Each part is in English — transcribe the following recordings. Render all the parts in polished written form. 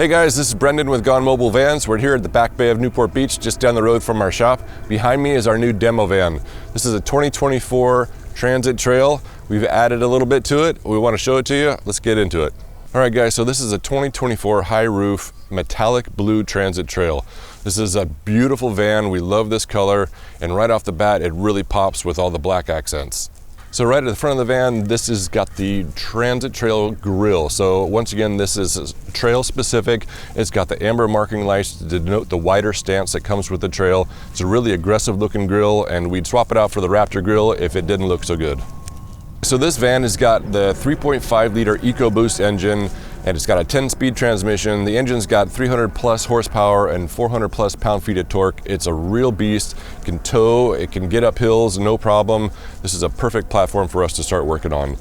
Hey guys, this is Brendan with Gone Mobile Vans. We're here at the back bay of Newport Beach, just down the road from our shop. Behind me is our new demo van. This is a 2024 Transit Trail. We've added a little bit to it. We want to show it to you. Let's get into it. All right guys, so this is a 2024 high roof metallic blue Transit Trail. This is a beautiful van. We love this color, and right off the bat it really pops with all the black accents. So right at the front of the van, this has got the Transit Trail grille. So once again, this is trail specific. It's got the amber marking lights to denote the wider stance that comes with the trail. It's a really aggressive looking grille, and we'd swap it out for the Raptor grille if it didn't look so good. So this van has got the 3.5 liter EcoBoost engine, and it's got a 10-speed transmission. The engine's got 300 plus horsepower and 400 plus pound-feet of torque. It's a real beast. It can tow, it can get up hills, no problem. This is a perfect platform for us to start working on.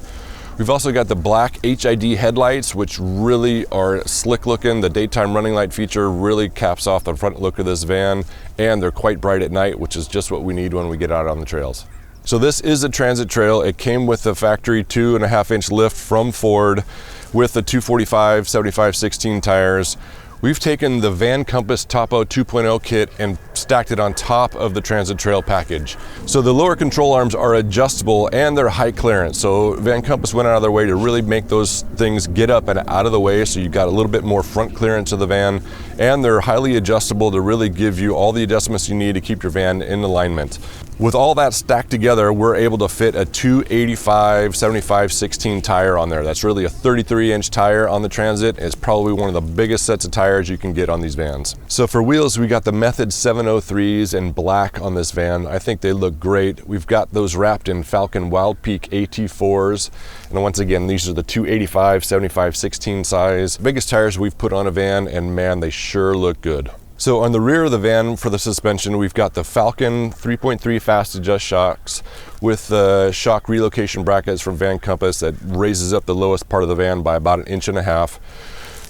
We've also got the black HID headlights, which really are slick looking. The daytime running light feature really caps off the front look of this van, and they're quite bright at night, which is just what we need when we get out on the trails. So this is a Transit Trail. It came with the factory 2.5-inch lift from Ford with the 245 75/16 tires. We've taken the Van Compass Topo 2.0 kit and stacked it on top of the Transit Trail package. So the lower control arms are adjustable and they're height clearance. So Van Compass went out of their way to really make those things get up and out of the way, so you've got a little bit more front clearance of the van, and they're highly adjustable to really give you all the adjustments you need to keep your van in alignment. With all that stacked together, we're able to fit a 285 75/16 tire on there. That's really a 33-inch tire on the Transit. It's probably one of the biggest sets of tires you can get on these vans. So for wheels, we got the Method 703s in black on this van. I think they look great. We've got those wrapped in Falcon Wild Peak AT4s. And once again, these are the 285 75/16 size. Biggest tires we've put on a van, and man, they sure look good. So on the rear of the van for the suspension, we've got the Falcon 3.3 fast adjust shocks with the shock relocation brackets from Van Compass that raises up the lowest part of the van by about 1.5 inches.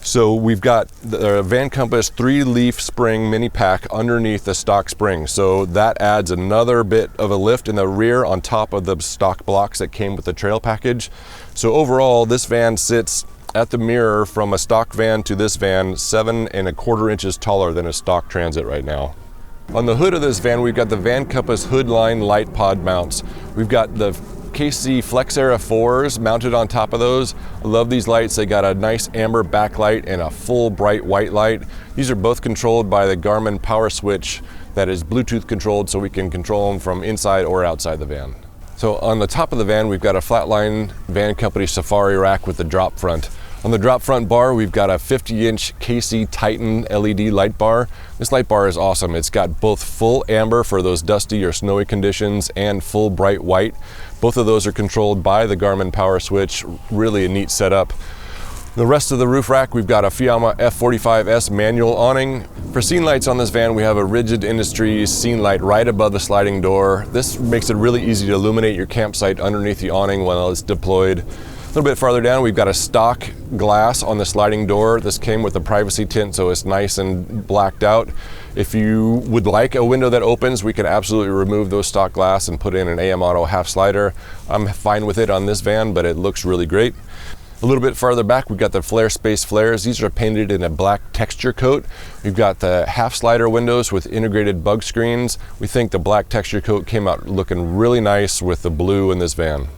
So we've got the Van Compass 3-leaf spring mini pack underneath the stock spring. So that adds another bit of a lift in the rear on top of the stock blocks that came with the trail package. So overall, this van sits at the mirror from a stock van to this van 7.25 inches taller than a stock Transit right now. On the hood of this van, we've got the Van Compass hood line light pod mounts. We've got the KC Flex Era 4s mounted on top of those. I love these lights. They got a nice amber backlight and a full bright white light. These are both controlled by the Garmin power switch that is Bluetooth controlled, so we can control them from inside or outside the van. So on the top of the van, we've got a flatline Van Company Safari rack with the drop front. On the drop front bar, we've got a 50-inch KC Titan LED light bar. This light bar is awesome. It's got both full amber for those dusty or snowy conditions and full bright white. Both of those are controlled by the Garmin power switch. Really a neat setup. The rest of the roof rack, we've got a Fiamma F45S manual awning. For scene lights on this van, we have a Rigid Industries scene light right above the sliding door. This makes it really easy to illuminate your campsite underneath the awning while it's deployed. A little bit farther down, we've got a stock glass on the sliding door. This came with a privacy tint, so it's nice and blacked out. If you would like a window that opens, we can absolutely remove those stock glass and put in an AM Auto half slider. I'm fine with it on this van, but it looks really great. A little bit farther back, we've got the Flare Space flares. These are painted in a black texture coat. We've got the half slider windows with integrated bug screens. We think the black texture coat came out looking really nice with the blue in this van.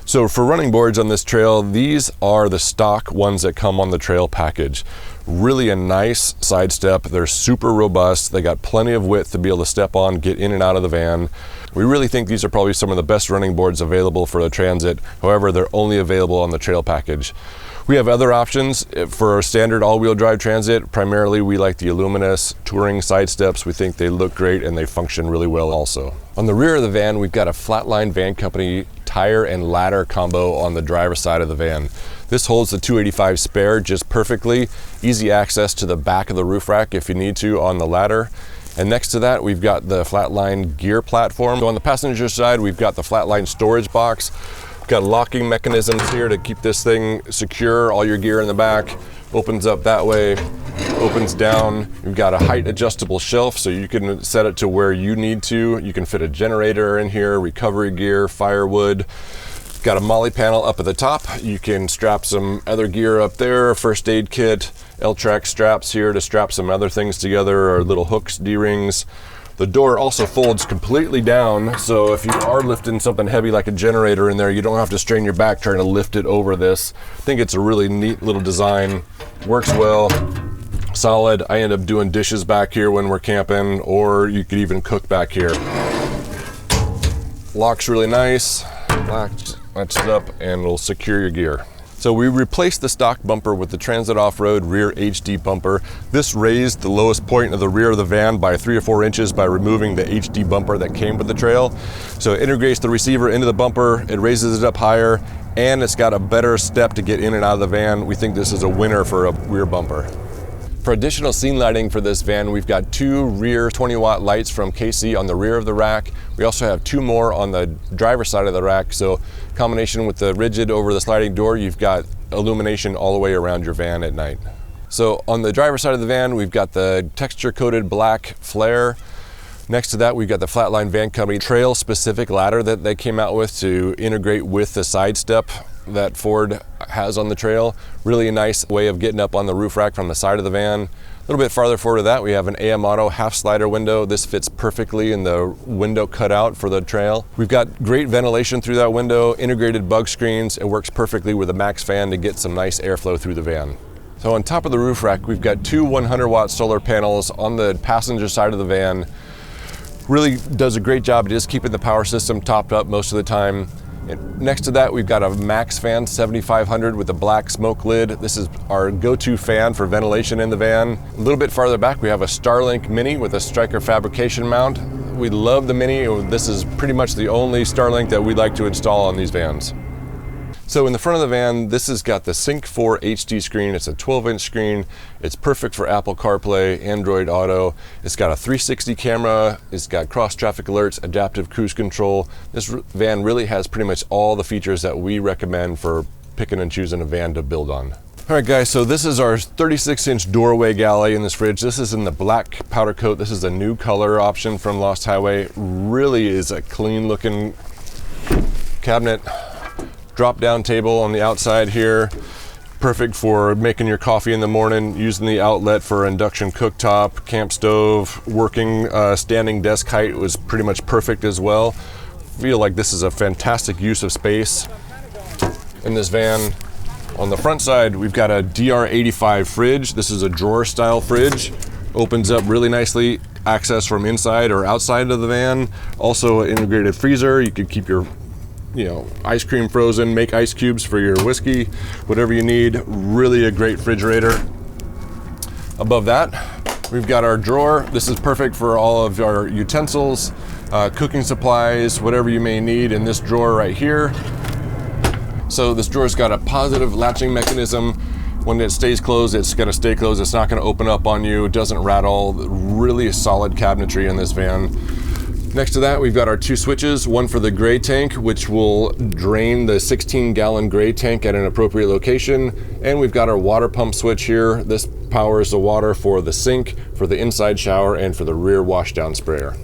So for running boards on this trail, these are the stock ones that come on the trail package. Really a nice side step. They're super robust. They got plenty of width to be able to step on, get in and out of the van. We really think these are probably some of the best running boards available for the Transit. However, they're only available on the trail package. We have other options for a standard all-wheel drive Transit. Primarily, we like the Illuminous touring side steps. We think they look great and they function really well also. On the rear of the van, we've got a flatline Van Company tire and ladder combo on the driver's side of the van. This holds the 285 spare just perfectly. Easy access to the back of the roof rack if you need to on the ladder. And next to that, we've got the flatline gear platform. So on the passenger side, we've got the flatline storage box. Got locking mechanisms here to keep this thing secure, all your gear in the back. Opens up that way, opens down. You've got a height adjustable shelf, so you can set it to where you need to. You can fit a generator in here, recovery gear, firewood. Got a molly panel up at the top. You can strap some other gear up there, a first aid kit, L-track straps here to strap some other things together, or little hooks, D-rings. The door also folds completely down, so if you are lifting something heavy like a generator in there, you don't have to strain your back trying to lift it over this. I think it's a really neat little design. Works well, solid. I end up doing dishes back here when we're camping, or you could even cook back here. Locks really nice, latches it up, and will secure your gear. So we replaced the stock bumper with the Transit Off-Road rear HD bumper. This raised the lowest point of the rear of the van by 3 or 4 inches by removing the HD bumper that came with the trail. So it integrates the receiver into the bumper, it raises it up higher, and it's got a better step to get in and out of the van. We think this is a winner for a rear bumper. For additional scene lighting for this van, we've got 2 rear 20-watt lights from KC on the rear of the rack. We also have 2 more on the driver's side of the rack. So combination with the rigid over the sliding door, you've got illumination all the way around your van at night. So on the driver's side of the van, we've got the texture-coated black flare. Next to that, we've got the Flatline Van Company trail-specific ladder that they came out with to integrate with the side step that Ford has on the trail. Really a nice way of getting up on the roof rack from the side of the van. A little bit farther forward of that, we have an AM Auto half slider window. This fits perfectly in the window cutout for the trail. We've got great ventilation through that window, integrated bug screens. It works perfectly with a max fan to get some nice airflow through the van. So on top of the roof rack, we've got 2 100-watt solar panels on the passenger side of the van. Really does a great job just keeping the power system topped up most of the time. And next to that, we've got a Max Fan 7500 with a black smoke lid. This is our go-to fan for ventilation in the van. A little bit farther back, we have a Starlink Mini with a Striker fabrication mount. We love the Mini. This is pretty much the only Starlink that we'd like to install on these vans. So in the front of the van, this has got the Sync 4 HD screen. It's a 12-inch screen. It's perfect for Apple CarPlay, Android Auto. It's got a 360 camera. It's got cross-traffic alerts, adaptive cruise control. This van really has pretty much all the features that we recommend for picking and choosing a van to build on. All right, guys, so this is our 36-inch doorway galley in this fridge. This is in the black powder coat. This is a new color option from Lost Highway. Really is a clean-looking cabinet. Drop-down table on the outside here. Perfect for making your coffee in the morning, using the outlet for induction cooktop, camp stove, working standing desk height was pretty much perfect as well. Feel like this is a fantastic use of space in this van. On the front side, we've got a DR85 fridge. This is a drawer style fridge. Opens up really nicely, access from inside or outside of the van. Also an integrated freezer. You could keep your ice cream frozen, make ice cubes for your whiskey, whatever you need. Really a great refrigerator. Above that, we've got our drawer. This is perfect for all of our utensils, cooking supplies, whatever you may need in this drawer right here. So this drawer's got a positive latching mechanism. When it stays closed, it's gonna stay closed. It's not gonna open up on you. It doesn't rattle. Really solid cabinetry in this van. Next to that, we've got our 2 switches, one for the gray tank, which will drain the 16-gallon gray tank at an appropriate location. And we've got our water pump switch here. This powers the water for the sink, for the inside shower, and for the rear washdown sprayer.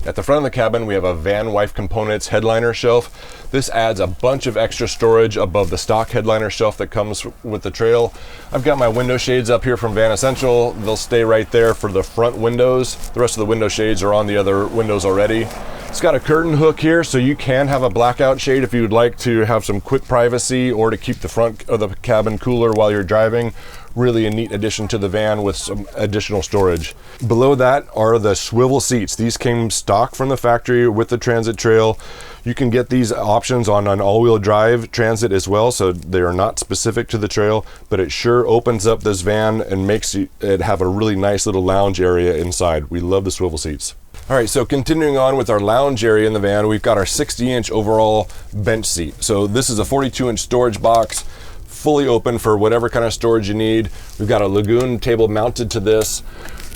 At the front of the cabin, we have a Van Wife Components headliner shelf. This adds a bunch of extra storage above the stock headliner shelf that comes with the trail. I've got my window shades up here from Van Essential. They'll stay right there for the front windows. The rest of the window shades are on the other windows already. It's got a curtain hook here, so you can have a blackout shade if you would like to have some quick privacy or to keep the front of the cabin cooler while you're driving. Really a neat addition to the van with some additional storage. Below that are the swivel seats. These came stock from the factory with the Transit Trail. You can get these options on an all-wheel drive Transit as well, so they are not specific to the Trail, but it sure opens up this van and makes it have a really nice little lounge area inside. We love the swivel seats. All right, so continuing on with our lounge area in the van, we've got our 60-inch overall bench seat. So this is a 42-inch storage box, fully open for whatever kind of storage you need. We've got a Lagoon table mounted to this.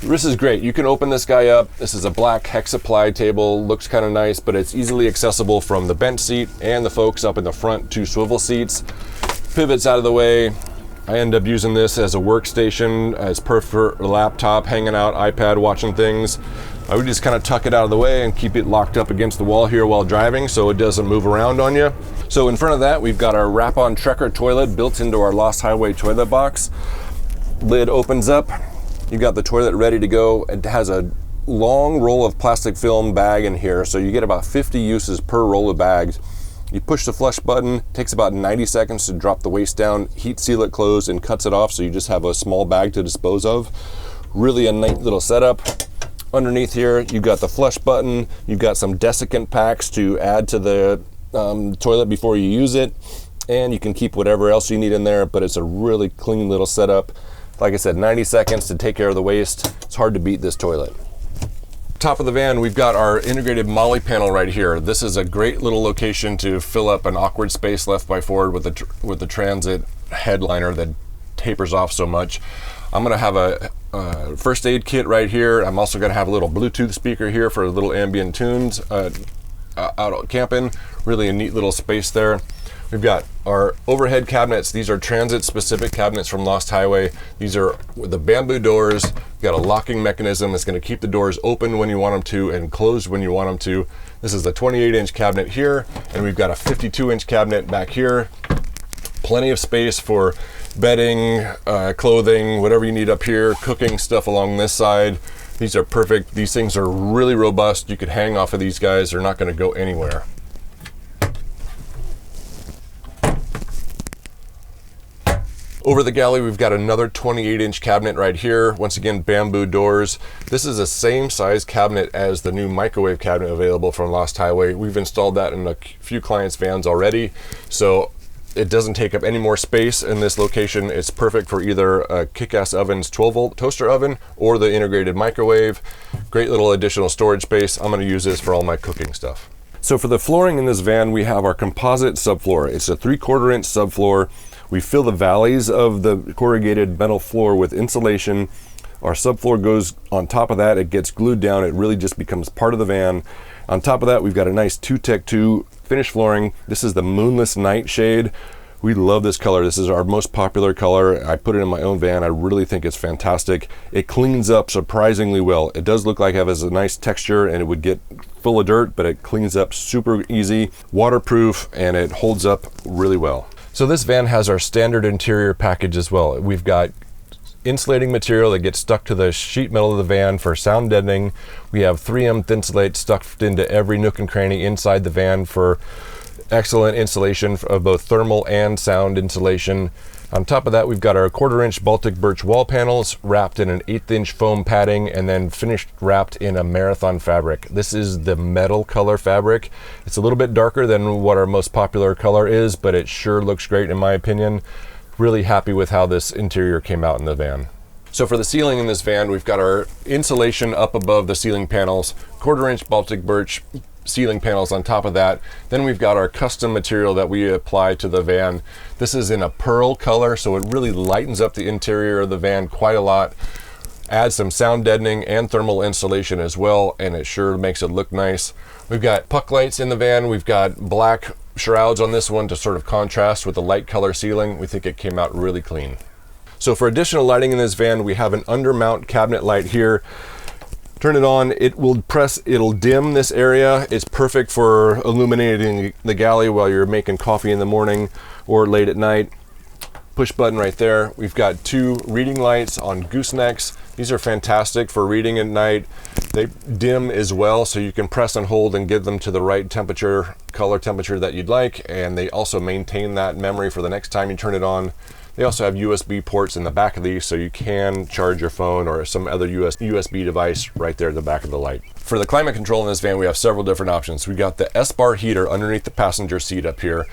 This is great. You can open this guy up. This is a black Hexaply table. Looks kind of nice, but it's easily accessible from the bench seat and the folks up in the front 2 swivel seats. Pivots out of the way. I end up using this as a workstation, as perfect for a laptop, hanging out, iPad, watching things. I would just kind of tuck it out of the way and keep it locked up against the wall here while driving so it doesn't move around on you. So in front of that, we've got our wrap-on Trekker toilet built into our Lost Highway toilet box. Lid opens up. You've got the toilet ready to go. It has a long roll of plastic film bag in here, so you get about 50 uses per roll of bags. You push the flush button, takes about 90 seconds to drop the waste down, heat seal it closed, and cuts it off, so you just have a small bag to dispose of. Really a neat little setup. Underneath here, you've got the flush button, you've got some desiccant packs to add to the toilet before you use it, and you can keep whatever else you need in there, but it's a really clean little setup. Like I said, 90 seconds to take care of the waste. It's hard to beat this toilet. Top of the van, we've got our integrated MOLLE panel right here. This is a great little location to fill up an awkward space left by Ford with the Transit headliner that tapers off so much. I'm gonna have a first aid kit right here. I'm also gonna have a little Bluetooth speaker here for little ambient tunes out camping. Really a neat little space there. We've got our overhead cabinets. These are Transit specific cabinets from Lost Highway. These are the bamboo doors. We've got a locking mechanism that's going to keep the doors open when you want them to and closed when you want them to. This is the 28-inch cabinet here, and we've got a 52-inch cabinet back here. Plenty of space for bedding, clothing, whatever you need up here, cooking stuff along this side. These are perfect. These things are really robust. You could hang off of these guys. They're not going to go anywhere. Over the galley, we've got another 28-inch cabinet right here. Once again, bamboo doors. This is the same size cabinet as the new microwave cabinet available from Lost Highway. We've installed that in a few clients' vans already, so it doesn't take up any more space in this location. It's perfect for either a Kick-Ass Oven's 12-volt toaster oven or the integrated microwave. Great little additional storage space. I'm going to use this for all my cooking stuff. So for the flooring in this van, we have our composite subfloor. It's a 3/4 inch subfloor. We fill the valleys of the corrugated metal floor with insulation. Our subfloor goes on top of that. It gets glued down. It really just becomes part of the van. On top of that, we've got a nice 2-Tech-2 finished flooring. This is the Moonless Night shade. We love this color. This is our most popular color. I put it in my own van. I really think it's fantastic. It cleans up surprisingly well. It does look like it has a nice texture and it would get full of dirt, but it cleans up super easy, waterproof, and it holds up really well. So this van has our standard interior package as well. We've got insulating material that gets stuck to the sheet metal of the van for sound deadening. We have 3M Thinsulate stuffed into every nook and cranny inside the van for excellent insulation of both thermal and sound insulation. On top of that, we've got our 1/4 inch Baltic birch wall panels wrapped in an 1/8 inch foam padding and then finished wrapped in a Marathon fabric. This is the metal color fabric. It's a little bit darker than what our most popular color is, but it sure looks great in my opinion. Really happy with how this interior came out in the van. So for the ceiling in this van, we've got our insulation up above the ceiling panels, 1/4 inch Baltic birch ceiling panels on top of that. Then we've got our custom material that we apply to the van. This is in a pearl color, so it really lightens up the interior of the van quite a lot. Adds some sound deadening and thermal insulation as well, and it sure makes it look nice. We've got puck lights in the van. We've got black shrouds on this one to sort of contrast with the light color ceiling. We think it came out really clean. So for additional lighting in this van, we have an undermount cabinet light here. Turn it on, it'll dim this area. It's perfect for illuminating the galley while you're making coffee in the morning or late at night. Push button right there. We've got 2 reading lights on goosenecks. These are fantastic for reading at night. They dim as well, so you can press and hold and give them to the right temperature, color temperature that you'd like, and they also maintain that memory for the next time you turn it on. They also have USB ports in the back of these, so you can charge your phone or some other USB device right there at the back of the light. For the climate control in this van, we have several different options. We got the S-bar heater underneath the passenger seat up here.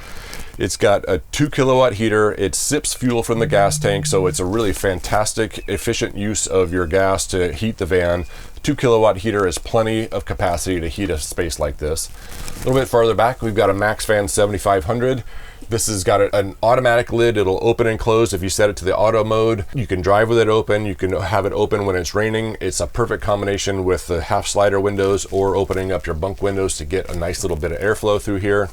It's got a 2 kilowatt heater. It sips fuel from the gas tank, so it's a really fantastic, efficient use of your gas to heat the van. 2 kilowatt heater is plenty of capacity to heat a space like this. A little bit farther back, we've got a MaxFan 7500. This has got an automatic lid. It'll open and close if you set it to the auto mode. You can drive with it open. You can have it open when it's raining. It's a perfect combination with the half slider windows or opening up your bunk windows to get a nice little bit of airflow through here.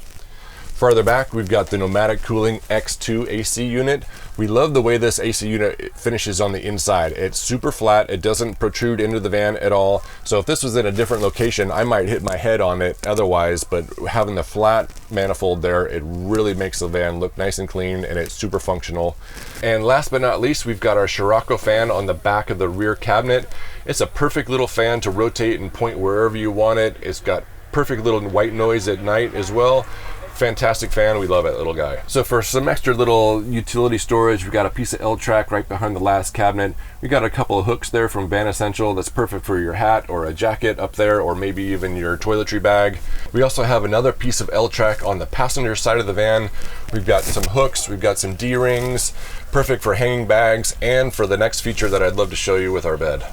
Farther back, we've got the Nomadic Cooling X2 AC unit. We love the way this AC unit finishes on the inside. It's super flat. It doesn't protrude into the van at all. So if this was in a different location, I might hit my head on it otherwise, but having the flat manifold there, it really makes the van look nice and clean, and it's super functional. And last but not least, we've got our Scirocco fan on the back of the rear cabinet. It's a perfect little fan to rotate and point wherever you want it. It's got perfect little white noise at night as well. Fantastic fan. We love it, little guy. So for some extra little utility storage, we've got a piece of L-track right behind the last cabinet. We got a couple of hooks there from Van Essential that's perfect for your hat or a jacket up there, or maybe even your toiletry bag. We also have another piece of L-track on the passenger side of the van. We've got some hooks, we've got some D-rings, perfect for hanging bags, and for the next feature that I'd love to show you with our bed.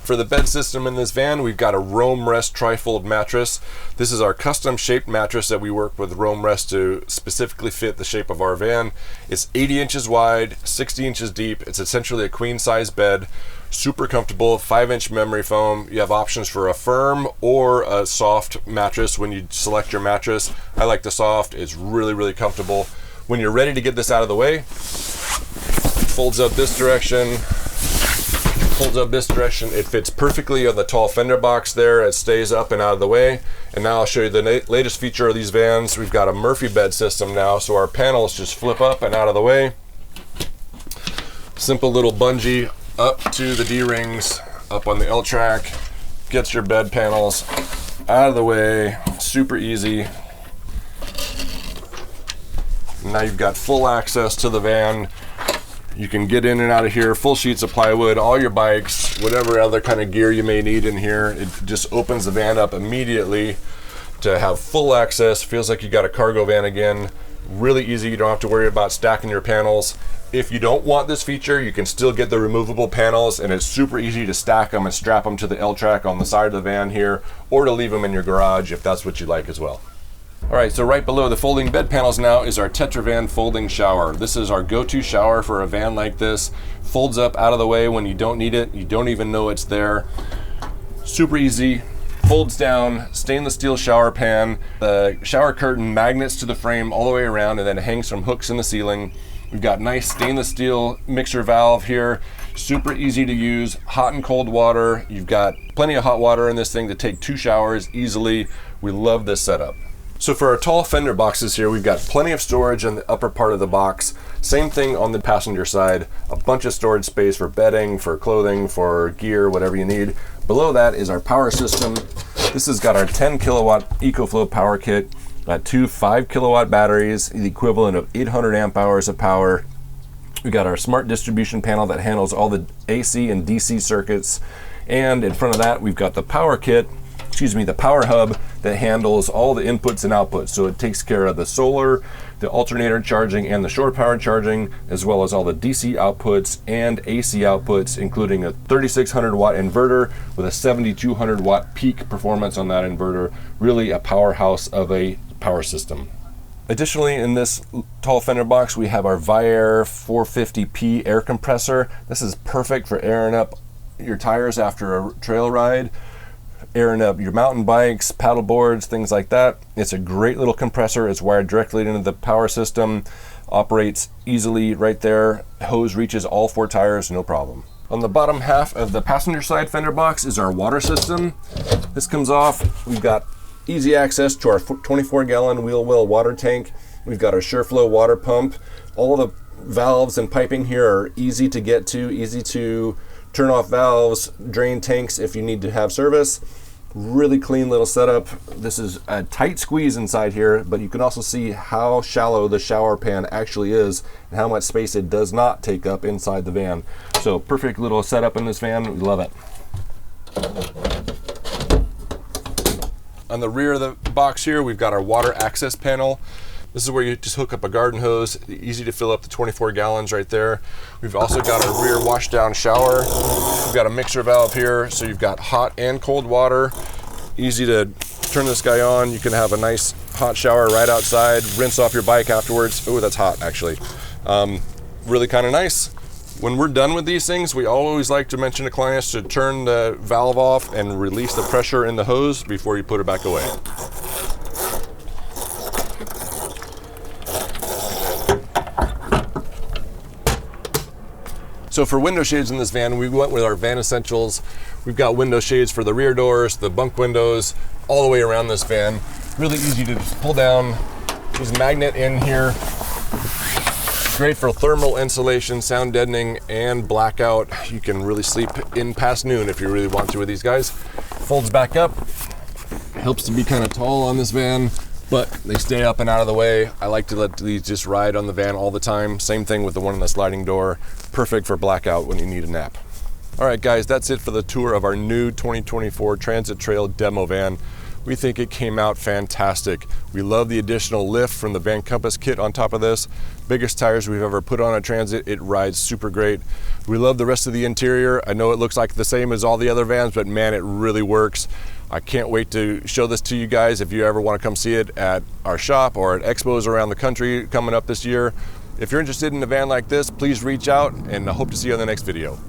For the bed system in this van, we've got a Roam Rest trifold mattress. This is our custom shaped mattress that we work with Roam Rest to specifically fit the shape of our van. It's 80 inches wide, 60 inches deep. It's essentially a queen size bed, super comfortable, 5-inch memory foam. You have options for a firm or a soft mattress when you select your mattress. I like the soft. It's really, really comfortable. When you're ready to get this out of the way, it folds up this direction, folds up this direction. It fits perfectly on the tall fender box there. It stays up and out of the way. And now I'll show you the latest feature of these vans. We've got a Murphy bed system now, so our panels just flip up and out of the way. Simple little bungee up to the D-rings, up on the L-track, gets your bed panels out of the way, super easy. Now you've got full access to the van. You can get in and out of here, full sheets of plywood, all your bikes, whatever other kind of gear you may need in here. It just opens the van up immediately to have full access. Feels like you got a cargo van again. Really easy, you don't have to worry about stacking your panels. If you don't want this feature, you can still get the removable panels, and it's super easy to stack them and strap them to the L-track on the side of the van here, or to leave them in your garage if that's what you like as well. All right, so right below the folding bed panels now is our Tetravan folding shower. This is our go-to shower for a van like this. Folds up out of the way when you don't need it. You don't even know it's there. Super easy. Folds down, stainless steel shower pan. The shower curtain magnets to the frame all the way around, and then it hangs from hooks in the ceiling. We've got nice stainless steel mixer valve here. Super easy to use, hot and cold water. You've got plenty of hot water in this thing to take 2 showers easily. We love this setup. So for our tall fender boxes here, we've got plenty of storage in the upper part of the box. Same thing on the passenger side, a bunch of storage space for bedding, for clothing, for gear, whatever you need. Below that is our power system. This has got our 10 kilowatt EcoFlow power kit, got 2 5 kilowatt batteries, the equivalent of 800 amp hours of power. We got our smart distribution panel that handles all the AC and DC circuits. And in front of that, we've got the power kit, the power hub that handles all the inputs and outputs. So it takes care of the solar, the alternator charging, and the shore power charging, as well as all the DC outputs and AC outputs, including a 3600 watt inverter with a 7200 watt peak performance on that inverter. Really a powerhouse of a power system. Additionally, in this tall fender box, we have our Viair 450P air compressor. This is perfect for airing up your tires after a trail ride, airing up your mountain bikes, paddle boards, things like that. It's a great little compressor. It's wired directly into the power system, operates easily right there. Hose reaches all 4 tires, no problem. On the bottom half of the passenger side fender box is our water system. This comes off. We've got easy access to our 24-gallon wheel well water tank. We've got our SureFlow water pump. All the valves and piping here are easy to get to, easy to turn off valves, drain tanks if you need to have service. Really clean little setup. This is a tight squeeze inside here, but you can also see how shallow the shower pan actually is and how much space it does not take up inside the van. So perfect little setup in this van. We love it. On the rear of the box here, we've got our water access panel. This is where you just hook up a garden hose, easy to fill up the 24 gallons right there. We've also got a rear wash down shower. We've got a mixer valve here, so you've got hot and cold water. Easy to turn this guy on. You can have a nice hot shower right outside, rinse off your bike afterwards. Oh, that's hot actually. Really kind of nice. When we're done with these things, we always like to mention to clients to turn the valve off and release the pressure in the hose before you put it back away. So for window shades in this van, we went with our Van Essentials. We've got window shades for the rear doors, the bunk windows, all the way around this van. Really easy to just pull down. There's a magnet in here. Great for thermal insulation, sound deadening, and blackout. You can really sleep in past noon if you really want to with these guys. Folds back up. Helps to be kind of tall on this van, but they stay up and out of the way. I like to let these just ride on the van all the time. Same thing with the one in the sliding door. Perfect for blackout when you need a nap. All right, guys, that's it for the tour of our new 2024 Transit Trail demo van. We think it came out fantastic. We love the additional lift from the Van Compass kit on top of this. Biggest tires we've ever put on a Transit. It rides super great. We love the rest of the interior. I know it looks like the same as all the other vans, but man, it really works. I can't wait to show this to you guys if you ever want to come see it at our shop or at expos around the country coming up this year. If you're interested in a van like this, please reach out, and I hope to see you on the next video.